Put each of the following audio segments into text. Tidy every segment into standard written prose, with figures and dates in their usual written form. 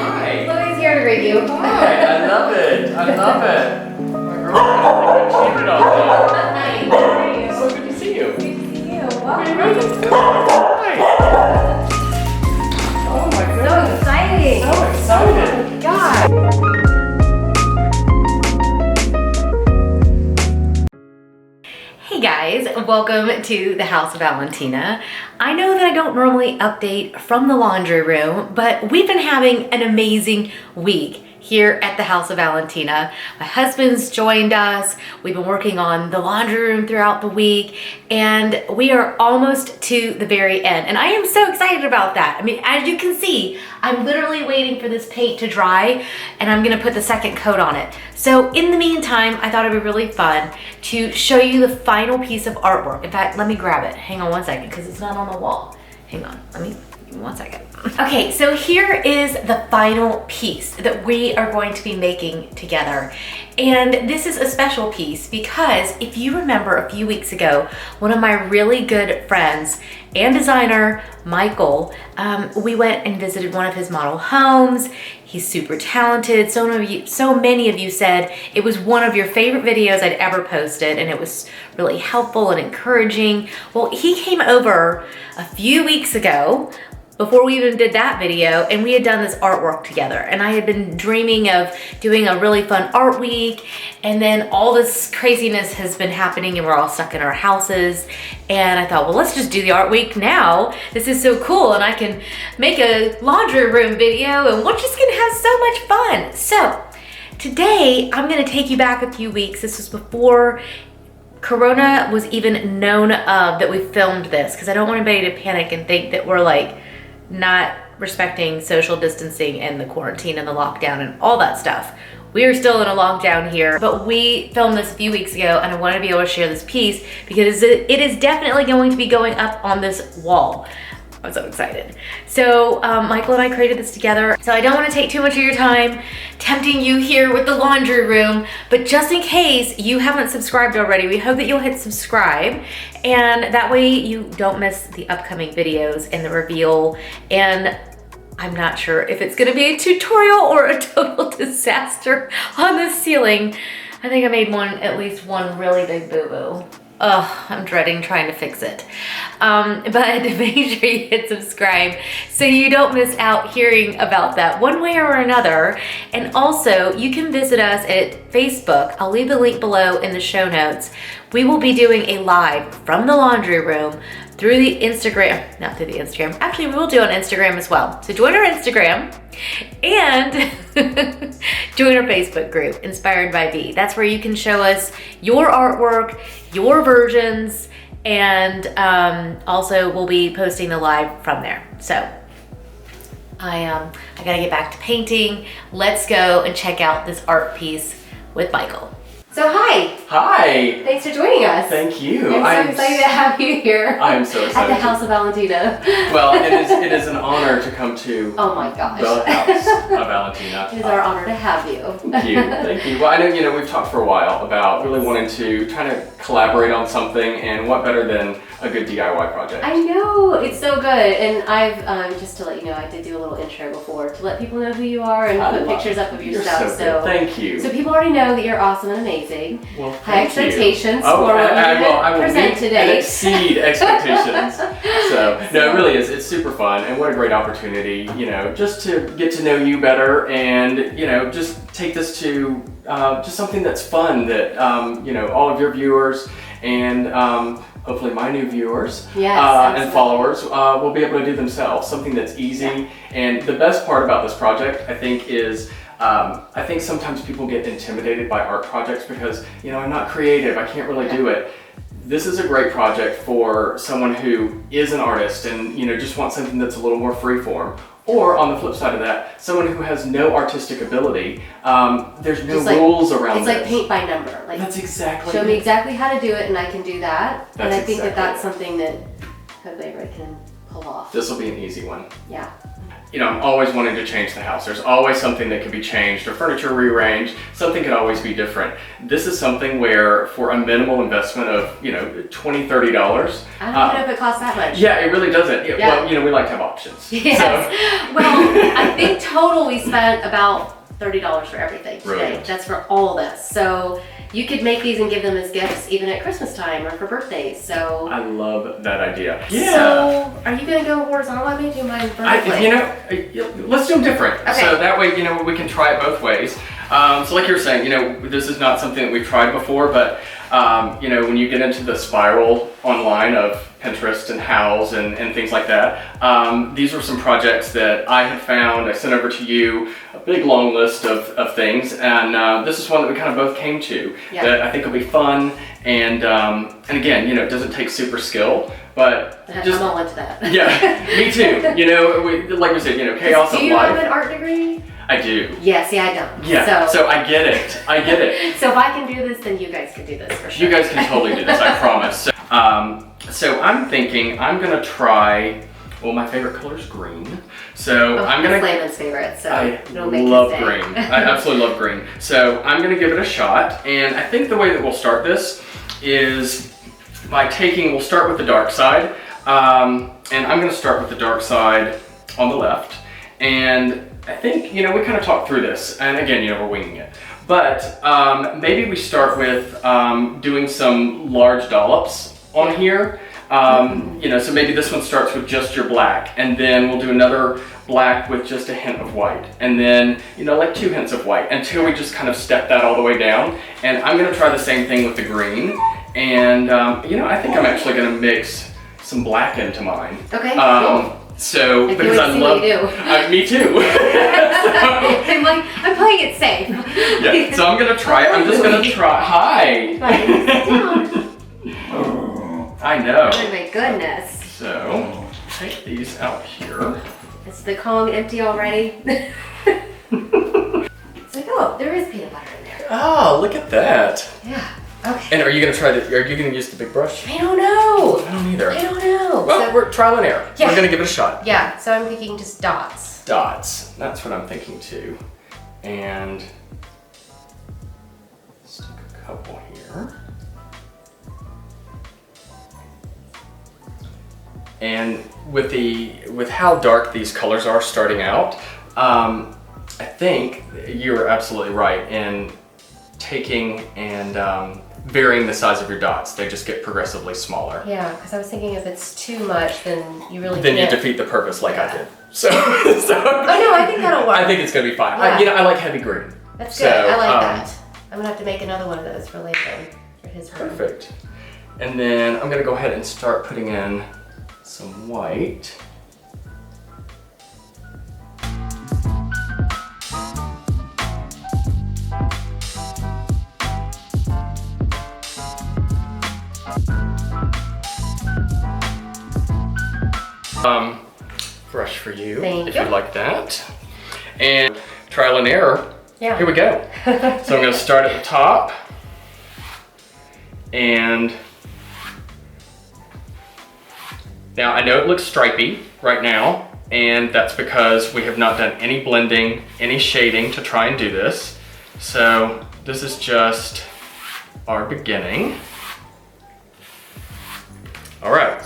Hi. Chloe's here to greet you. Hi, I love it. I love it. My girlfriend is cheated on me. Hi, how are you? So good to see you. Good to see you. Hi. Oh my So goodness. exciting. So excited. Oh my God. Hey guys, welcome to the House of Valentina. I know that I don't normally update from the laundry room, but we've been having an amazing week here at the House of Valentina. My husband's joined us. We've been working on the laundry room throughout the week, and we are almost to the very end. And I am so excited about that. I mean, as you can see, I'm literally waiting for this paint to dry, and I'm gonna put the second coat on it. So in the meantime, I thought it'd be really fun to show you the final piece of artwork. In fact, let me grab it. Hang on one second, because it's not on the wall. Hang on, give me 1 second. Okay, so here is the final piece that we are going to be making together. And this is a special piece because if you remember a few weeks ago, one of my really good friends and designer, Michael, we went and visited one of his model homes. He's super talented. So many of you said it was one of your favorite videos I'd ever posted, and it was really helpful and encouraging. Well, he came over a few weeks ago before we even did that video, and we had done this artwork together, and I had been dreaming of doing a really fun art week, and then all this craziness has been happening and we're all stuck in our houses, and I thought, well, let's just do the art week now. This is so cool, and I can make a laundry room video, and we're just gonna have so much fun. So today I'm gonna take you back a few weeks. This was before Corona was even known of that we filmed this, because I don't want anybody to panic and think that we're like not respecting social distancing and the quarantine and the lockdown and all that stuff. We are still in a lockdown here, but we filmed this a few weeks ago, and I wanted to be able to share this piece because it is definitely going to be going up on this wall. I'm so excited. So Michael and I created this together. So I don't want to take too much of your time tempting you here with the laundry room, but just in case you haven't subscribed already, we hope that you'll hit subscribe, and that way you don't miss the upcoming videos and the reveal. And I'm not sure if it's gonna be a tutorial or a total disaster on the ceiling. I think I made at least one really big boo-boo. Oh, I'm dreading trying to fix it. But make sure you hit subscribe so you don't miss out hearing about that one way or another. And also, you can visit us at Facebook. I'll leave the link below in the show notes. We will be doing a live from the laundry room through the Instagram, not through the Instagram. Actually, we will do on Instagram as well. So join our Instagram and join our Facebook group, Inspired by V. That's where you can show us your artwork, your versions, and also we'll be posting the live from there. So I gotta get back to painting. Let's go and check out this art piece with Michael. So hi. Hi. Thanks for joining us. Thank you. I'm so excited to have you here. I'm so excited. At the House of Valentina. Well, it is an honor to come to Oh my gosh. the House of Valentina. It is our honor to have you. Thank you. Thank you. Well, I know, we've talked for a while about really wanting to try to collaborate on something, and what better than a good DIY project. I know, it's so good. And I've, just to let you know, I did do a little intro before to let people know who you are and put pictures up of your You're stuff. so good. Thank you. So people already know that you're awesome and amazing. Well, High thank you. expectations Oh, for what I you will present meet today. and exceed expectations. So, no, it really is. It's super fun, and what a great opportunity, just to get to know you better, and, just take this to just something that's fun that, all of your viewers and hopefully my new viewers and followers will be able to do themselves. Something that's easy. Yeah. And the best part about this project, I think, is I think sometimes people get intimidated by art projects because, I'm not creative, I can't really do it. This is a great project for someone who is an artist and, just wants something that's a little more freeform. Or on the flip side of that, someone who has no artistic ability, there's no rules around this. It's like paint by number. Like, that's exactly show me exactly how to do it and I can do that. And I think exactly that's something that hopefully everybody can pull off. This will be an easy one. Yeah. you know, I'm always wanting to change the house. There's always something that could be changed or furniture rearranged. Something could always be different. This is something where for a minimal investment of, you know, $20, $30. I don't know if it costs that much. Yeah, it really doesn't. Yeah. Well, you know, we like to have options. Yes. So. Well, I think total we spent about $30 for everything today. Brilliant. That's for all of this. So you could make these and give them as gifts even at Christmas time or for birthdays. So I love that idea. Yeah. So are you gonna go horizontal? I may do mine vertically. You know, let's do them different. Okay. So that way, you know, we can try it both ways. So like you were saying, you know, this is not something that we've tried before, but you know, when you get into the spiral online of Pinterest and Houzz and things like that, these were some projects that I had found. I sent over to you a big long list of things, and this is one that we kind of both came to that I think will be fun, and again, you know, it doesn't take super skill, but I'm all into that. Yeah, me too. You know, like we said, you know, chaos of life. Do you have an art degree? I do. Yeah, see, I don't. Yeah, so I get it. I get it. So if I can do this, then you guys can do this for sure. You guys can totally do this, I promise. So I'm thinking I'm gonna try, well, my favorite color is green. So I'm gonna. It's Landon's favorite, so I it'll make love his day. green. I absolutely love green. So I'm gonna give it a shot, and I think the way that we'll start this is by we'll start with the dark side, and I'm gonna start with the dark side on the left, and I think, you know, we kind of talked through this, and again, you know, we're winging it. But maybe we start with doing some large dollops on here. You know, so maybe this one starts with just your black, and then we'll do another black with just a hint of white, and then, you know, like 2 hints of white, until we just kind of step that all the way down. And I'm gonna try the same thing with the green, and you know, I think I'm actually gonna mix some black into mine. Okay, cool. So, because I love, me too. I'm like, I'm playing it safe. Yeah, so I'm gonna try, I'm just gonna try, hi. I know. Oh my goodness. So, take these out here. Is the Kong empty already? It's like, oh, there is peanut butter in there. Oh, look at that. Yeah, okay. And are you gonna try are you gonna use the big brush? I don't know. I don't either. I don't know. Well, So, we're trial and error. Yeah. We're gonna give it a shot. yeah, so I'm picking just dots. Dots, that's what I'm thinking too. And stick a couple here. And with how dark these colors are starting out, I think you're absolutely right in taking and varying the size of your dots. They just get progressively smaller. Yeah, because I was thinking if it's too much, then you really Then can't. you defeat the purpose like I did. So, Oh no, I think that'll work. I think it's gonna be fine. Yeah. You know, I like heavy green. That's So, good. I like that. I'm gonna have to make another one of those for Landon for his room. Perfect. And then I'm gonna go ahead and start putting in some white. Brush for you, Thank if you. you'd like that. And trial and error. Yeah. Here we go. So I'm going to start at the top, and now I know it looks stripy right now, and that's because we have not done any blending, any shading to try and do this. So this is just our beginning. All right.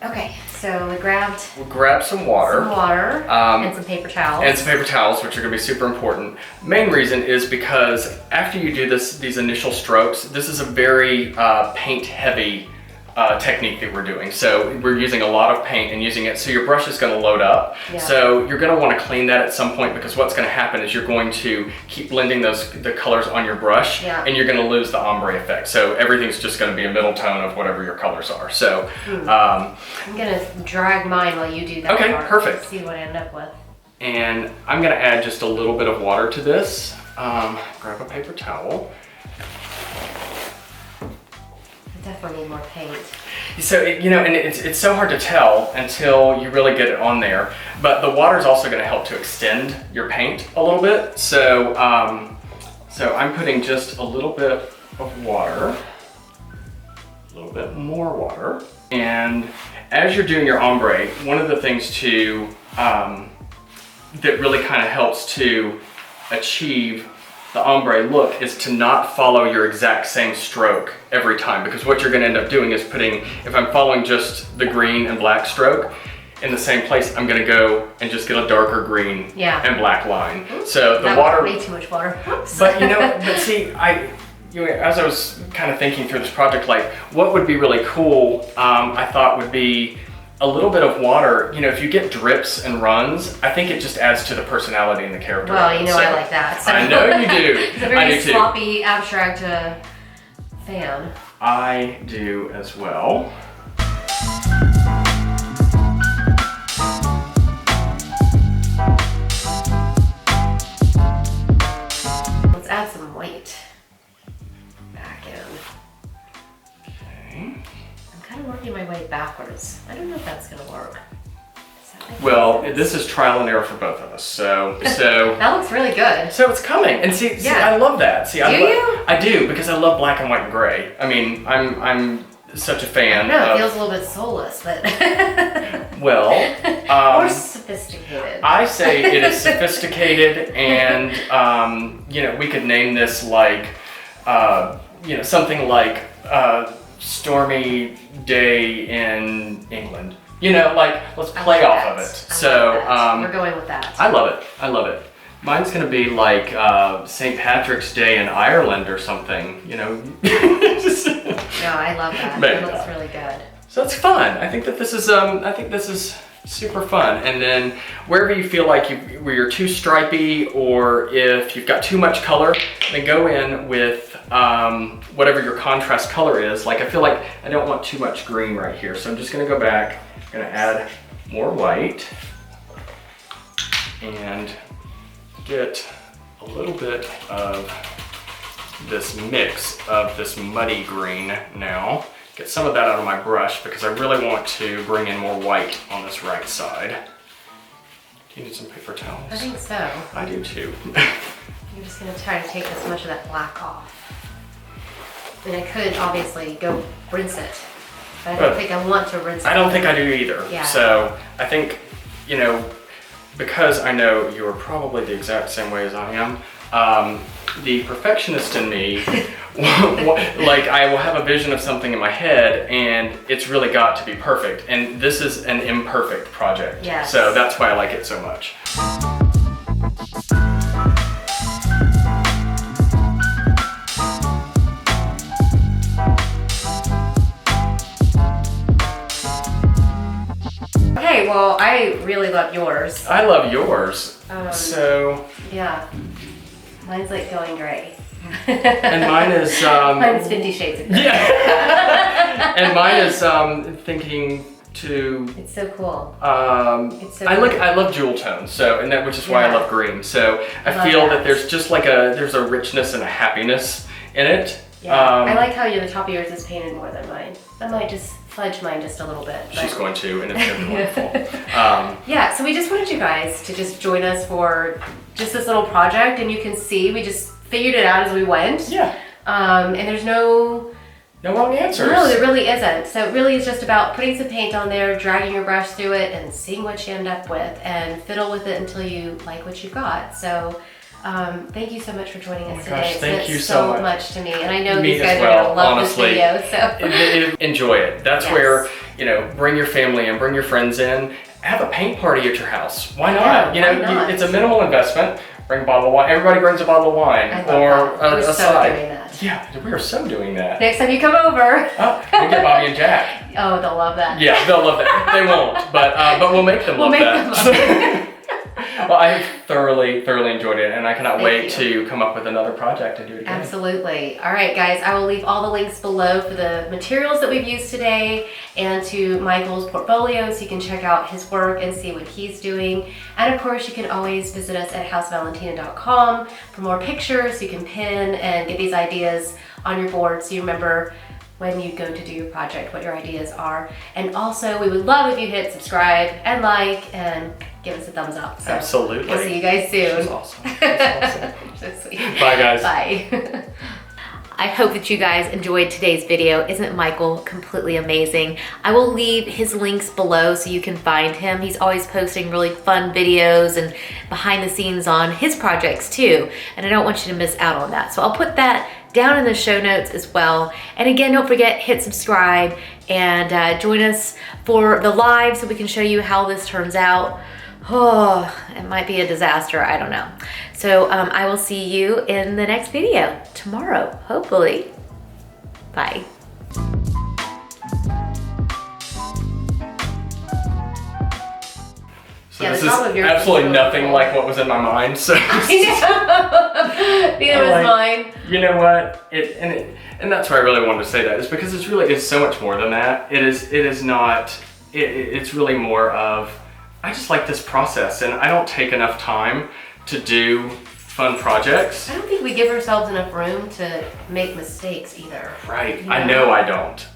Okay, so we grabbed We'll grab some water. and some paper towels. And some paper towels, which are gonna be super important. Main reason is because after you do these initial strokes, this is a very paint heavy technique that we're doing. So we're using a lot of paint and using it, so your brush is gonna load up. Yeah. So you're gonna wanna clean that at some point, because what's gonna happen is you're going to keep blending the colors on your brush, and you're gonna lose the ombre effect. So everything's just gonna be a middle tone of whatever your colors are. So I'm gonna drag mine while you do that. Okay, part. perfect. See what I end up with. And I'm gonna add just a little bit of water to this. Grab a paper towel. I definitely need more paint. So, you know, and it's so hard to tell until you really get it on there. But the water is also gonna help to extend your paint a little bit. So, so I'm putting just a little bit of water, a little bit more water. And as you're doing your ombre, one of the things to that really kind of helps to achieve the ombre look is to not follow your exact same stroke every time, because what you're going to end up doing is putting, if I'm following just the green and black stroke in the same place, I'm going to go and just get a darker green and black line. So the water, way too much water. Oops. But but see, as I was kind of thinking through this project, like what would be really cool, I thought would be a little bit of water. If you get drips and runs, I think it just adds to the personality and the character. Well, I like that. So. I know you do. It's a very sloppy, abstract fan. I do as well. Let's add some white back in. Okay. I'm kind of working my way backwards. I don't know if that's going to work. Well, this is trial and error for both of us, so that looks really good. So it's coming, and see, I love that. See, I do, because I love black and white and gray. I mean, I'm such a fan. I know, it feels a little bit soulless, but well, more sophisticated. I say it is sophisticated, and we could name this like something like Stormy Day in England. Let's play off of it. So we're going with that. I love it. Mine's gonna be like St. Patrick's Day in Ireland or something. No, I love that. It looks really good. So it's fun. I think that this is super fun. And then wherever you feel like where you're too stripy, or if you've got too much color, then go in with whatever your contrast color is. Like I feel like I don't want too much green right here, so I'm just gonna go back. I'm gonna add more white and get a little bit of this mix of this muddy green now. Get some of that out of my brush because I really want to bring in more white on this right side. Do you need some paper towels? I think so. I do too. I'm just gonna try to take as much of that black off. And I could obviously go rinse it. But I don't think I want to rinse it. I don't think I do either. Yeah. So I think, because I know you are probably the exact same way as I am, the perfectionist in me, like I will have a vision of something in my head and it's really got to be perfect. And this is an imperfect project. Yes. So that's why I like it so much. Okay, well, I really love yours. I love yours. Yeah. Mine's like going gray. And mine is... Mine's 50 Shades of Grey. Yeah. And mine is thinking to... It's so cool. It's so I love jewel tones, which is why I love green. So I feel that there's just like there's a richness and a happiness in it. Yeah. I like how the top of yours is painted more than mine. I might just fudge mine just a little bit. She's going to, and it's going to be wonderful. Yeah, so we just wanted you guys to just join us for just this little project, and you can see we just figured it out as we went. Yeah. And there's no wrong answers. No, there really isn't. So it really is just about putting some paint on there, dragging your brush through it, and seeing what you end up with, and fiddle with it until you like what you've got. So thank you so much for joining us today. Thank you so much to me, and I know these guys are gonna love this video. So enjoy it. That's where bring your family and bring your friends in. Have a paint party at your house. Why not? Why not? It's a minimal investment. Bring a bottle of wine. Everybody brings a bottle of wine or a side. Doing that. Yeah, we are so doing that. Next time you come over. Oh, we get Bobby and Jack. Oh, they'll love that. Yeah, they'll love that. They won't, but we'll make them love that. Well, I have thoroughly enjoyed it, and I cannot wait to come up with another project and do it again. Absolutely. All right, guys, I will leave all the links below for the materials that we've used today and to Michael's portfolio so you can check out his work and see what he's doing. And of course, you can always visit us at housevalentina.com for more pictures so you can pin and get these ideas on your board so you remember when you go to do your project, what your ideas are. And also, we would love if you hit subscribe and like and give us a thumbs up. So absolutely. We'll see you guys soon. She's awesome. She's awesome. So sweet. Bye, guys. Bye. I hope that you guys enjoyed today's video. Isn't Michael completely amazing? I will leave his links below so you can find him. He's always posting really fun videos and behind the scenes on his projects too. And I don't want you to miss out on that. So I'll put that down in the show notes as well. And again, don't forget, hit subscribe and join us for the live so we can show you how this turns out. Oh, it might be a disaster, I don't know. So I will see you in the next video tomorrow, hopefully. Bye. So yeah, this is absolutely nothing like what was in my mind. So I know. Neither was mine. You know what? And that's why I really wanted to say that, is because it's so much more than that. It's really more of, I just like this process, and I don't take enough time to do fun projects. I don't think we give ourselves enough room to make mistakes either. Right. You know? I know I don't.